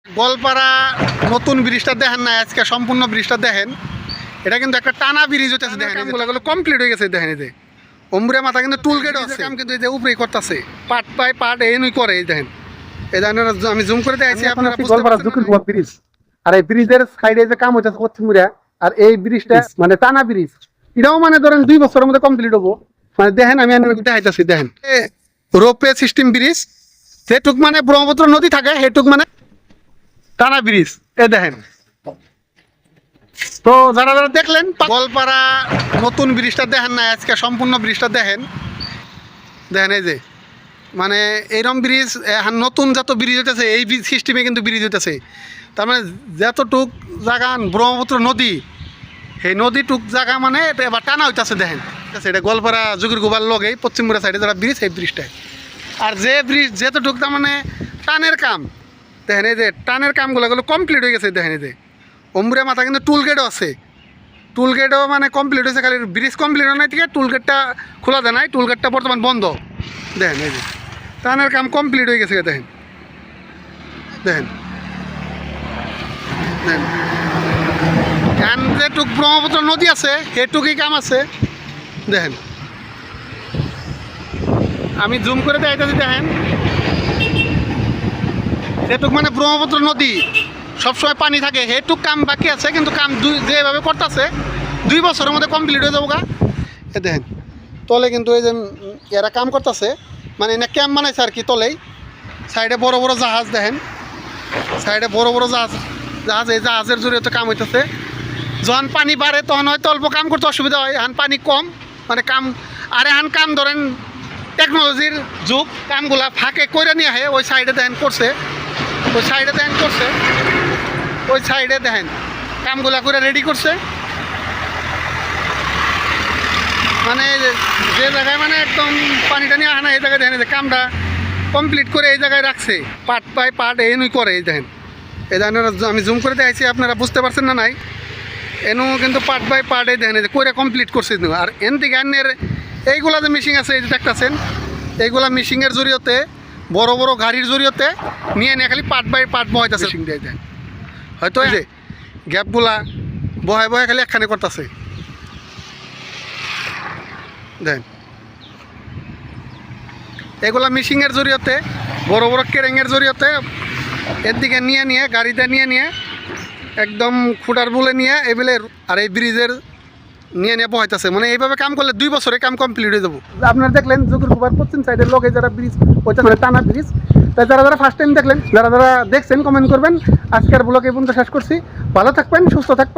গোলপাড়া নতুন ব্রিজটা দেখেন না, আজকে সম্পূর্ণ ব্রিজটা দেখেন। এটা কিন্তু একটা টানা ব্রিজ হইতেছে, দেখেন এগুলো কমপ্লিট হয়ে গেছে। দেখেন এই যে অম্বুরে মাথা কিন্তু টুল গেট আছে, কাম কিন্তু এই যে উপরেই করতেছে, পার্ট বাই পার্ট এই নই করে। এই দেখেন, এই দেখেন আমি জুম করে দেখাইছি আপনারা গোলপাড়া জকিরকুমার ব্রিজ। আর এই ব্রিজের সাইডে যে কাম হইতেছে পশ্চিমুড়া, আর এই ব্রিজটা মানে টানা ব্রিজ, এটাও মানে ধরেন 2 বছরের মধ্যে কমপ্লিট হবো। মানে দেখেন আমি দেখাইতেছি, দেখেন রোপওয়ে সিস্টেম ব্রিজ, যেটুক মানে ব্রহ্মপুত্র নদী থাকে সেটুক মানে টানা ব্রিজ। এ দেখেন, তো যারা যারা দেখলেন গোলপাড়া নতুন ব্রিজটা দেখেন না, আজকে সম্পূর্ণ ব্রিজটা দেখেন। দেখেন এই যে মানে এইরকম ব্রিজ নতুন যত ব্রিজ হইতেছে এই সিস্টেমে কিন্তু ব্রিজ হইতেছে। তার মানে যতটুক জায়গা ব্রহ্মপুত্র নদী, সেই নদীটুক জায়গা মানে এটা এবার টানা হইতেছে। দেখেন এটা গোলপাড়া জকিরকুমার লগে পশ্চিমপুরা সাইডে যারা ব্রিজ, এই ব্রিজটায়। আর যে ব্রিজ যেতটুক তার মানে টানের কাম, দেখেন এই যে টানের কামগুলো কমপ্লিট হয়ে গেছে। দেখেন এই যে অম্বুরে মাথা কিন্তু টুল গেটও আছে, টুল গেটও মানে কমপ্লিট হয়েছে, খালি ব্রিজ কমপ্লিট হয় নাই থেকে টুল গেটটা খোলা দেয় নাই, টুল গেটটা বর্তমান বন্ধ। দেখেন এই যে টানের কাম কমপ্লিট হয়ে গেছে। দেখেন দেখেন দেখেন এখন যেটুক ব্রহ্মপুত্র নদী আছে সেটুকুই কাম আছে। দেখেন আমি জুম করে দেখাইতেছি, দেখেন যেটুক মানে ব্রহ্মপুত্র নদী সবসময় পানি থাকে, সেটুক কাম বাকি আছে, কিন্তু কাম যেভাবে করতেছে 2 বছরের মধ্যে কমপ্লিট হয়ে যাবো গা। এ দেখেন তলে কিন্তু এই যে এরা কাম করতেছে, মানে এনে ক্যাম্প বানাইছে আর কি। তলেই সাইডে বড় বড় জাহাজ, দেখেন সাইডে বড় বড় জাহাজ, এই জাহাজের জড়িয়ে কাম হইতেছে। যখন পানি বাড়ে তখন হয়তো অল্প কাম করতে অসুবিধা হয়, এখন পানি কম মানে কাম। আর এখন কাম ধরেন টেকনোলজির যুগ, কামগুলা ফাঁকে করে নিয়ে আহে। ওই সাইডে দেখেন করছে, ওই সাইডে দেখেন করছে, ওই সাইডে দেখেন কামগুলা করে রেডি করছে। মানে যে জায়গায় মানে একদম পানিটা নিয়ে আনা, এই জায়গায় দেখেন যে কামটা কমপ্লিট করে এই জায়গায় রাখছে, পার্ট বাই পার্ট এই নই করে। এই দেখেন, এই দেখেন আমি জুম করে দেখাইছি, আপনারা বুঝতে পারছেন না নাই, এনু কিন্তু পার্ট বাই পার্ট এই দেখেন যে করে কমপ্লিট করছে। আর এন থেকে আনের এইগুলা যে মেশিন আছে, এই যে দেখতেছেন, এইগুলা মেশিনের জড়িয়তে বড় বড় গাড়ির জড়িয়তে নিয়ে নিয়ে খালি পার্ট বাই পার্ট বহাইতেছে। মেশিন দিয়ে দেন হয়তো এই যে গ্যাপগুলা বহায় বহায় খালি একখানে করতেছে। দেখেন এগুলা মেশিনের জড়িয়তে বড় বড় কেরেঙের জড়িয়তে এর দিকে নিয়ে নিয়ে গাড়িতে নিয়ে নিয়ে একদম খুঁটার বলে নিয়ে এবেলে আর এই ব্রিজের নিয়ে নিয়ে বহাইতেছে। মানে এইভাবে কাম করলে 2 বছরে কাম কমপ্লিট হয়ে যাবো। আপনারা দেখলেন জকিরকুমার পশ্চিম সাইডের লোকে যারা ব্রিজ ওইটা মানে টানা ব্রিজ। তাই যারা যারা ফার্স্ট টাইম দেখলেন, যারা যারা দেখছেন কমেন্ট করবেন। আজকের ব্লগ এই পর্যন্ত শেষ করছি। ভালো থাকবেন, সুস্থ থাকবেন।